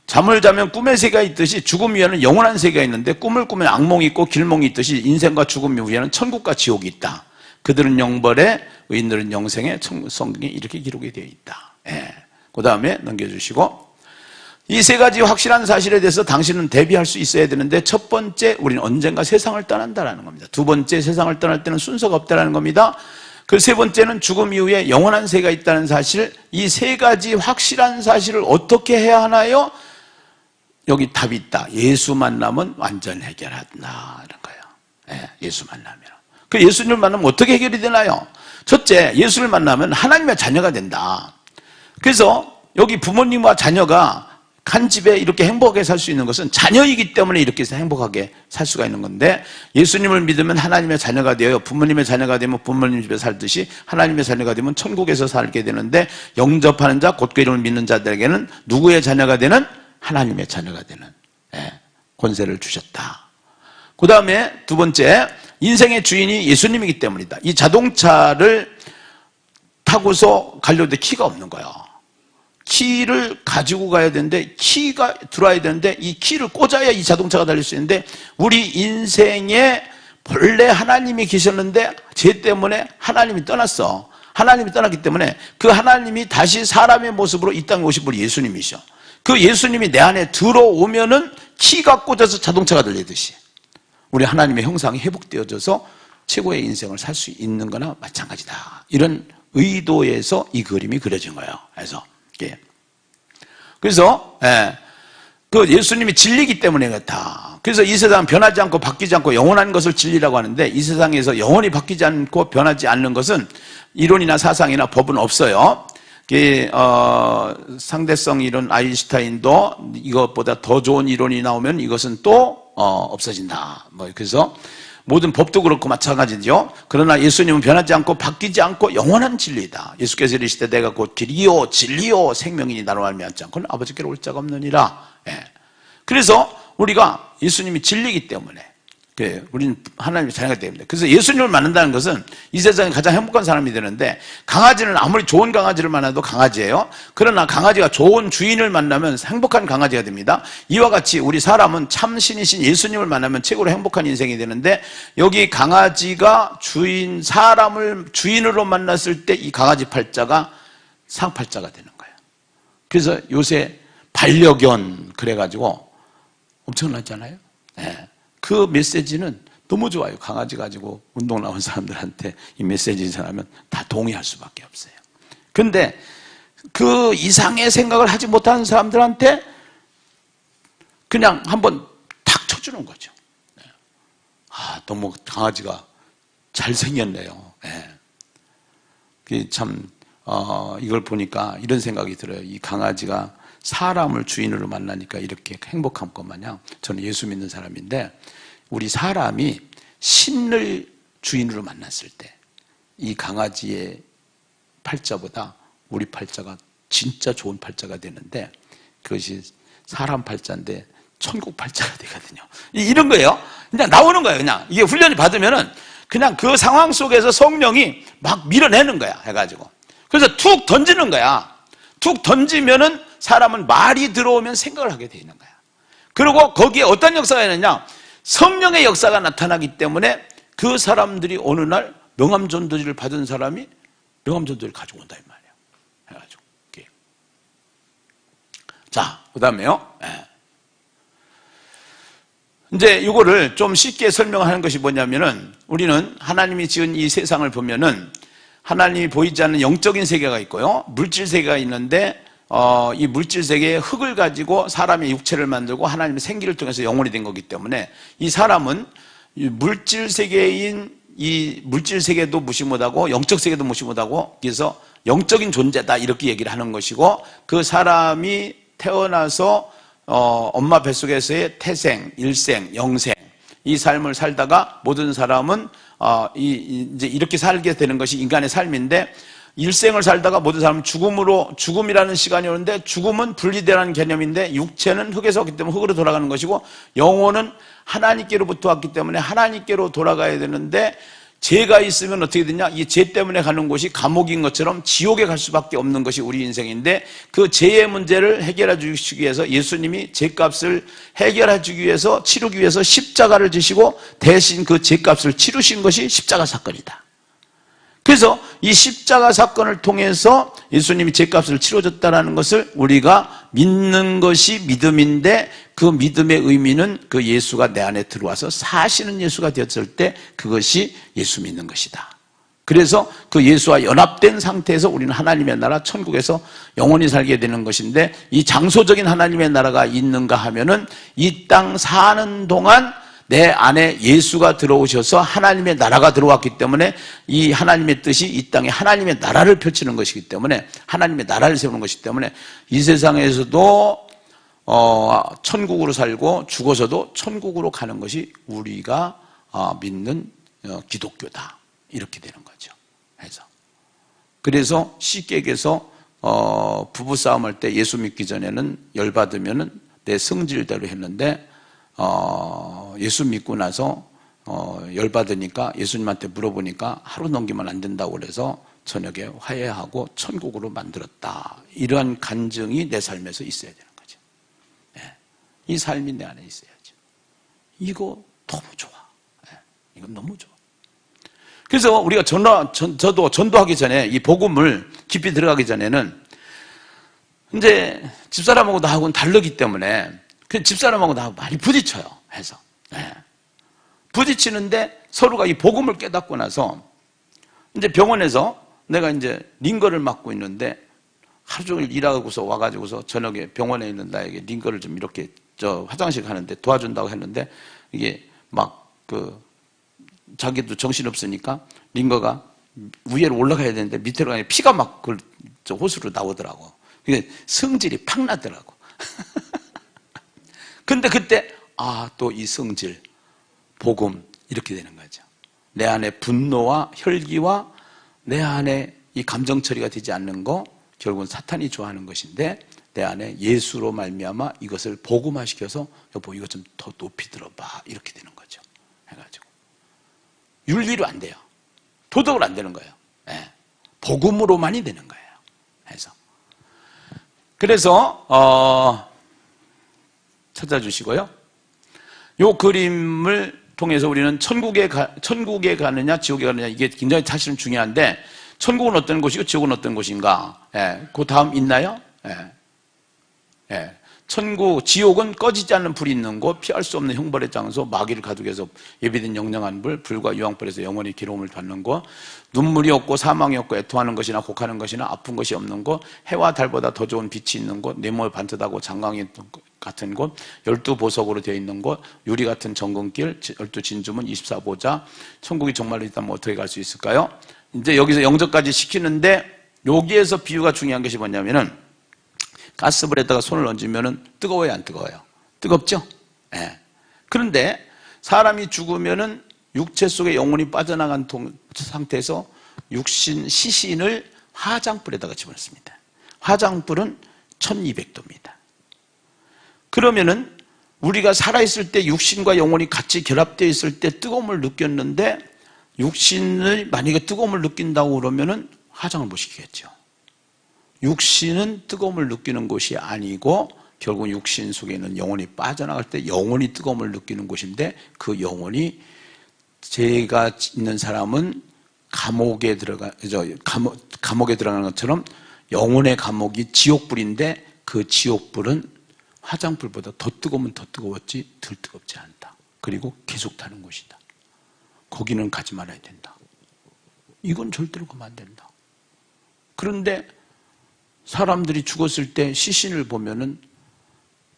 잠을 자면 꿈의 세계가 있듯이 죽음 위에는 영원한 세계가 있는데 꿈을 꾸면 악몽이 있고 길몽이 있듯이 인생과 죽음 위에는 천국과 지옥이 있다. 그들은 영벌에 의인들은 영생에 성경에 이렇게 기록이 되어 있다. 예. 그 다음에 넘겨주시고 이 세 가지 확실한 사실에 대해서 당신은 대비할 수 있어야 되는데 첫 번째 우리는 언젠가 세상을 떠난다라는 겁니다. 두 번째 세상을 떠날 때는 순서가 없다라는 겁니다. 그 세 번째는 죽음 이후에 영원한 세계가 있다는 사실. 이 세 가지 확실한 사실을 어떻게 해야 하나요? 여기 답이 있다. 예수 만나면 완전 해결한다는 거예요. 예, 예수 만나면. 그 예수님을 만나면 어떻게 해결이 되나요? 첫째, 예수를 만나면 하나님의 자녀가 된다. 그래서 여기 부모님과 자녀가 한 집에 이렇게 행복하게 살 수 있는 것은 자녀이기 때문에 이렇게 행복하게 살 수가 있는 건데, 예수님을 믿으면 하나님의 자녀가 되어요. 부모님의 자녀가 되면 부모님 집에 살듯이 하나님의 자녀가 되면 천국에서 살게 되는데, 영접하는 자, 곧 그 이름을 믿는 자들에게는 누구의 자녀가 되는? 하나님의 자녀가 되는 권세를 주셨다. 그 다음에 두 번째, 인생의 주인이 예수님이기 때문이다. 이 자동차를 타고서 가려고 때 키가 없는 거예요. 키를 가지고 가야 되는데, 키가 들어와야 되는데, 이 키를 꽂아야 이 자동차가 달릴 수 있는데, 우리 인생에 본래 하나님이 계셨는데 죄 때문에 하나님이 떠났어. 하나님이 떠났기 때문에 그 하나님이 다시 사람의 모습으로 이 땅에 오신 분이 예수님이셔. 그 예수님이 내 안에 들어오면은 키가 꽂아서 자동차가 들리듯이 우리 하나님의 형상이 회복되어져서 최고의 인생을 살 수 있는 거나 마찬가지다. 이런 의도에서 이 그림이 그려진 거예요. 그래서 그 예수님이 진리이기 때문에 그렇다. 그래서 이 세상은 변하지 않고 바뀌지 않고 영원한 것을 진리라고 하는데, 이 세상에서 영원히 바뀌지 않고 변하지 않는 것은 이론이나 사상이나 법은 없어요. 상대성 이론 아인슈타인도 이것보다 더 좋은 이론이 나오면 이것은 또 없어진다. 그래서 모든 법도 그렇고 마찬가지죠. 그러나 예수님은 변하지 않고 바뀌지 않고 영원한 진리이다. 예수께서 이르시되 내가 곧 길이요 진리요 생명이니 나로 말미암지 않고는 아버지께로 올 자가 없느니라. 그래서 우리가 예수님이 진리이기 때문에 우리는 하나님의 자녀가 됩니다. 그래서 예수님을 만난다는 것은 이 세상에 가장 행복한 사람이 되는데, 강아지는 아무리 좋은 강아지를 만나도 강아지예요. 그러나 강아지가 좋은 주인을 만나면 행복한 강아지가 됩니다. 이와 같이 우리 사람은 참 신이신 예수님을 만나면 최고로 행복한 인생이 되는데, 여기 강아지가 사람을 주인으로 만났을 때 이 강아지 팔자가 상팔자가 되는 거예요. 그래서 요새 반려견 그래가지고 엄청나잖아요. 그 메시지는 너무 좋아요. 강아지 가지고 운동 나온 사람들한테 이 메시지 전하면 다 동의할 수밖에 없어요. 근데 그 이상의 생각을 하지 못하는 사람들한테 그냥 한번 탁 쳐주는 거죠. 너무 강아지가 잘생겼네요. 참 이걸 보니까 이런 생각이 들어요. 이 강아지가 사람을 주인으로 만나니까 이렇게 행복한 것 마냥, 저는 예수 믿는 사람인데, 우리 사람이 신을 주인으로 만났을 때 이 강아지의 팔자보다 우리 팔자가 진짜 좋은 팔자가 되는데, 그것이 사람 팔자인데 천국 팔자가 되거든요. 이런 거예요. 그냥 나오는 거예요. 그냥 이게 훈련이 받으면은 그냥 그 상황 속에서 성령이 막 밀어내는 거야 해가지고. 그래서 툭 던지는 거야. 툭 던지면은 사람은 말이 들어오면 생각을 하게 돼 있는 거야. 그리고 거기에 어떤 역사가 있느냐, 성령의 역사가 나타나기 때문에 그 사람들이 어느 날 명함전도지를 받은 사람이 명함전도지를 가지고 온다 이 말이에요. 해가지고. 자, 그 다음에요. 이제 이거를 좀 쉽게 설명하는 것이 뭐냐면은, 우리는 하나님이 지은 이 세상을 보면은 하나님이 보이지 않는 영적인 세계가 있고요, 물질 세계가 있는데, 이 물질 세계의 흙을 가지고 사람의 육체를 만들고 하나님의 생기를 통해서 영혼이 된 거기 때문에, 이 사람은 이 물질 세계인 이 물질 세계도 무시 못하고 영적 세계도 무시 못하고, 그래서 영적인 존재다 이렇게 얘기를 하는 것이고, 그 사람이 태어나서 엄마 뱃속에서의 태생, 일생, 영생, 이 삶을 살다가 모든 사람은 이제 이렇게 살게 되는 것이 인간의 삶인데, 일생을 살다가 모든 사람은 죽음이라는 시간이 오는데, 죽음은 분리되라는 개념인데, 육체는 흙에서 왔기 때문에 흙으로 돌아가는 것이고, 영혼은 하나님께로부터 왔기 때문에 하나님께로 돌아가야 되는데, 죄가 있으면 어떻게 되냐? 이 죄 때문에 가는 곳이 감옥인 것처럼 지옥에 갈 수밖에 없는 것이 우리 인생인데, 그 죄의 문제를 해결해 주시기 위해서 예수님이 죄값을 해결해 주기 위해서, 치르기 위해서 십자가를 지시고 대신 그 죄값을 치르신 것이 십자가 사건이다. 그래서 이 십자가 사건을 통해서 예수님이 죄값을 치러줬다는 것을 우리가 믿는 것이 믿음인데, 그 믿음의 의미는 그 예수가 내 안에 들어와서 사시는 예수가 되었을 때 그것이 예수 믿는 것이다. 그래서 그 예수와 연합된 상태에서 우리는 하나님의 나라 천국에서 영원히 살게 되는 것인데, 이 장소적인 하나님의 나라가 있는가 하면은 이 땅 사는 동안 내 안에 예수가 들어오셔서 하나님의 나라가 들어왔기 때문에, 이 하나님의 뜻이 이 땅에 하나님의 나라를 펼치는 것이기 때문에, 하나님의 나라를 세우는 것이기 때문에 이 세상에서도 천국으로 살고 죽어서도 천국으로 가는 것이 우리가 믿는 기독교다, 이렇게 되는 거죠. 그래서 쉽게 얘기해서 부부싸움 할 때 예수 믿기 전에는 열받으면은 내 성질대로 했는데, 예수 믿고 나서 열받으니까 예수님한테 물어보니까 하루 넘기면 안 된다고 그래서 저녁에 화해하고 천국으로 만들었다. 이러한 간증이 내 삶에서 있어야 되는 거죠. 이 삶이 내 안에 있어야죠. 이거 너무 좋아. 이건 너무 좋아. 그래서 우리가 저도 전도하기 전에, 이 복음을 깊이 들어가기 전에는 이제 집사람하고 나하고는 다르기 때문에 그 집사람하고 나하고 많이 부딪혀요. 해서 부딪히는데, 서로가 이 복음을 깨닫고 나서 이제 병원에서 내가 이제 링거를 맡고 있는데, 하루 종일 일하고서 와가지고서 저녁에 병원에 있는 나에게 링거를 좀 이렇게 화장실 가는데 도와준다고 했는데, 이게 막 자기도 정신없으니까 링거가 위로 올라가야 되는데 밑으로 가니 피가 막 호수로 나오더라고. 그게 성질이 팍 나더라고. 근데 그때 또 이 성질, 복음, 이렇게 되는 거죠. 내 안에 분노와 혈기와 내 안에 이 감정 처리가 되지 않는 거, 결국은 사탄이 좋아하는 것인데, 내 안에 예수로 말미암아 이것을 복음화시켜서 여보 이거 좀 더 높이 들어봐, 이렇게 되는 거죠. 해가지고 윤리로 안 돼요. 도덕으로 안 되는 거예요. 복음으로만이 되는 거예요. 그래서 찾아주시고요. 이 그림을 통해서 우리는 천국에 가느냐 지옥에 가느냐, 이게 굉장히 사실은 중요한데, 천국은 어떤 곳이고 지옥은 어떤 곳인가? 그 다음 있나요? 지옥은 꺼지지 않는 불이 있는 곳, 피할 수 없는 형벌의 장소, 마귀를 가두게해서 예비된 영영한 불, 불과 유황불에서 영원히 기로움을 받는 곳, 눈물이 없고 사망이 없고 애통하는 것이나 곡하는 것이나 아픈 것이 없는 곳, 해와 달보다 더 좋은 빛이 있는 곳, 네모에 반듯하고 장강이 같은 곳, 12보석으로 되어 있는 곳, 유리 같은 정금길, 12진주문, 24보좌. 천국이 정말로 있다면 어떻게 갈 수 있을까요? 이제 여기서 영접까지 시키는데, 여기에서 비유가 중요한 것이 뭐냐면은, 가스불에다가 손을 얹으면은 뜨거워요, 안 뜨거워요? 뜨겁죠? 그런데 사람이 죽으면은 육체 속에 영혼이 빠져나간 상태에서 시신을 화장불에다가 집어넣습니다. 화장불은 1200도입니다. 그러면은 우리가 살아있을 때 육신과 영혼이 같이 결합되어 있을 때 뜨거움을 느꼈는데, 육신을 만약에 뜨거움을 느낀다고 그러면은 화장을 못 시키겠죠. 육신은 뜨거움을 느끼는 곳이 아니고, 결국 육신 속에 있는 영혼이 빠져나갈 때 영혼이 뜨거움을 느끼는 곳인데, 그 영혼이, 죄가 있는 사람은 감옥에 들어가는 것처럼 영혼의 감옥이 지옥불인데, 그 지옥불은 화장불보다 더 뜨거우면 더 뜨거웠지 덜 뜨겁지 않다. 그리고 계속 타는 곳이다. 거기는 가지 말아야 된다. 이건 절대로 가면 안 된다. 그런데 사람들이 죽었을 때 시신을 보면은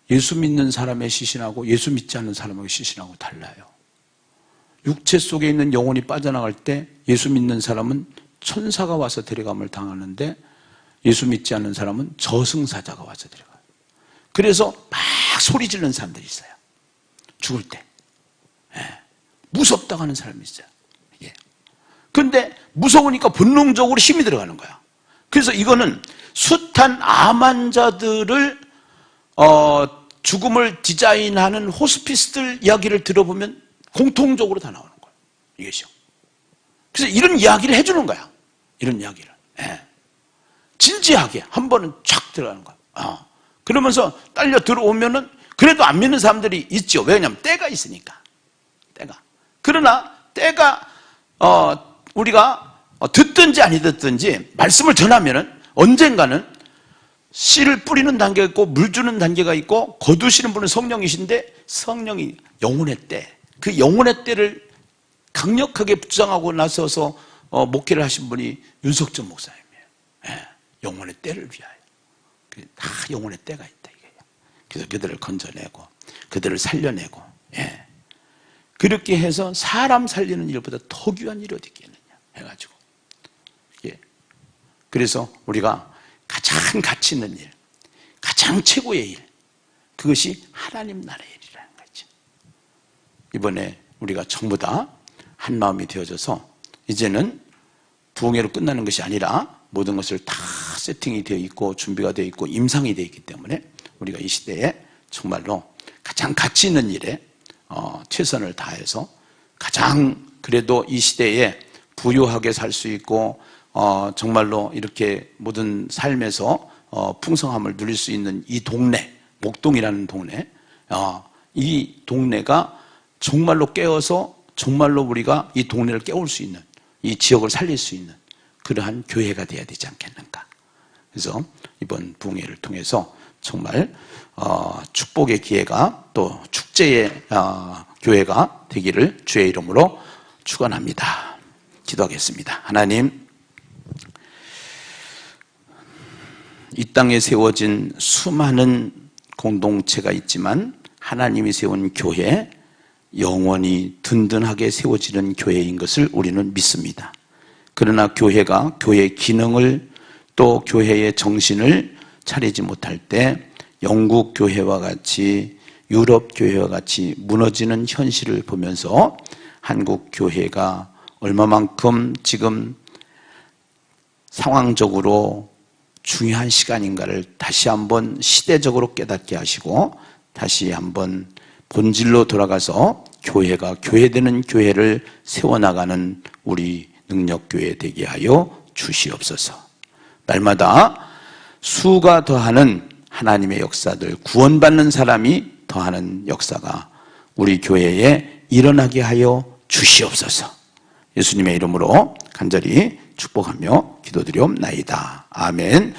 예수 믿는 사람의 시신하고 예수 믿지 않는 사람의 시신하고 달라요. 육체 속에 있는 영혼이 빠져나갈 때 예수 믿는 사람은 천사가 와서 데려감을 당하는데, 예수 믿지 않는 사람은 저승사자가 와서 데려가요. 그래서 막 소리 지르는 사람들이 있어요. 죽을 때. 무섭다고 하는 사람이 있어요. 그런데 무서우니까 본능적으로 힘이 들어가는 거야. 그래서 이거는 숱한 암 환자들을 죽음을 디자인하는 호스피스들 이야기를 들어보면 공통적으로 다 나오는 거예요. 이것이요. 그래서 이런 이야기를 해주는 거야. 이런 이야기를. 예. 진지하게 한 번은 촥 들어가는 거야. 그러면서 딸려 들어오면은 그래도 안 믿는 사람들이 있죠. 왜냐하면 때가 있으니까. 때가. 그러나 때가 우리가 듣든지 아니 듣든지 말씀을 전하면은 언젠가는 씨를 뿌리는 단계가 있고 물 주는 단계가 있고 거두시는 분은 성령이신데 성령이 영혼의 때, 그 영혼의 때를 강력하게 주장하고 나서서 목회를 하신 분이 윤석전 목사님이에요. 예, 영혼의 때를 위하여. 다 영혼의 때가 있다 이거예요. 그래서 그들을 건져내고 그들을 살려내고, 예. 그렇게 해서 사람 살리는 일보다 더 귀한 일이 어디 있겠느냐 해가지고, 예. 그래서 우리가 가장 가치 있는 일, 가장 최고의 일, 그것이 하나님 나라의 일이라는 거죠. 이번에 우리가 전부 다 한 마음이 되어져서 이제는 부흥회로 끝나는 것이 아니라 모든 것을 다 세팅이 되어 있고 준비가 되어 있고 임상이 되어 있기 때문에 우리가 이 시대에 정말로 가장 가치 있는 일에 최선을 다해서 가장 그래도 이 시대에 부유하게 살 수 있고 정말로 이렇게 모든 삶에서 풍성함을 누릴 수 있는 이 동네, 목동이라는 동네, 이 동네가 정말로 깨어서 정말로 우리가 이 동네를 깨울 수 있는, 이 지역을 살릴 수 있는 그러한 교회가 돼야 되지 않겠는가. 그래서 이번 부흥회를 통해서 정말 축복의 기회가 또 축제의 교회가 되기를 주의 이름으로 축원합니다. 기도하겠습니다. 하나님, 이 땅에 세워진 수많은 공동체가 있지만 하나님이 세운 교회, 영원히 든든하게 세워지는 교회인 것을 우리는 믿습니다. 그러나 교회가 교회의 기능을 또 교회의 정신을 차리지 못할 때 영국 교회와 같이 유럽 교회와 같이 무너지는 현실을 보면서 한국 교회가 얼마만큼 지금 상황적으로 중요한 시간인가를 다시 한번 시대적으로 깨닫게 하시고 다시 한번 본질로 돌아가서 교회가 교회되는 교회를 세워나가는 우리 능력교회 되게 하여 주시옵소서. 날마다 수가 더하는 하나님의 역사들, 구원받는 사람이 더하는 역사가 우리 교회에 일어나게 하여 주시옵소서. 예수님의 이름으로 간절히 축복하며 기도드리옵나이다. 아멘.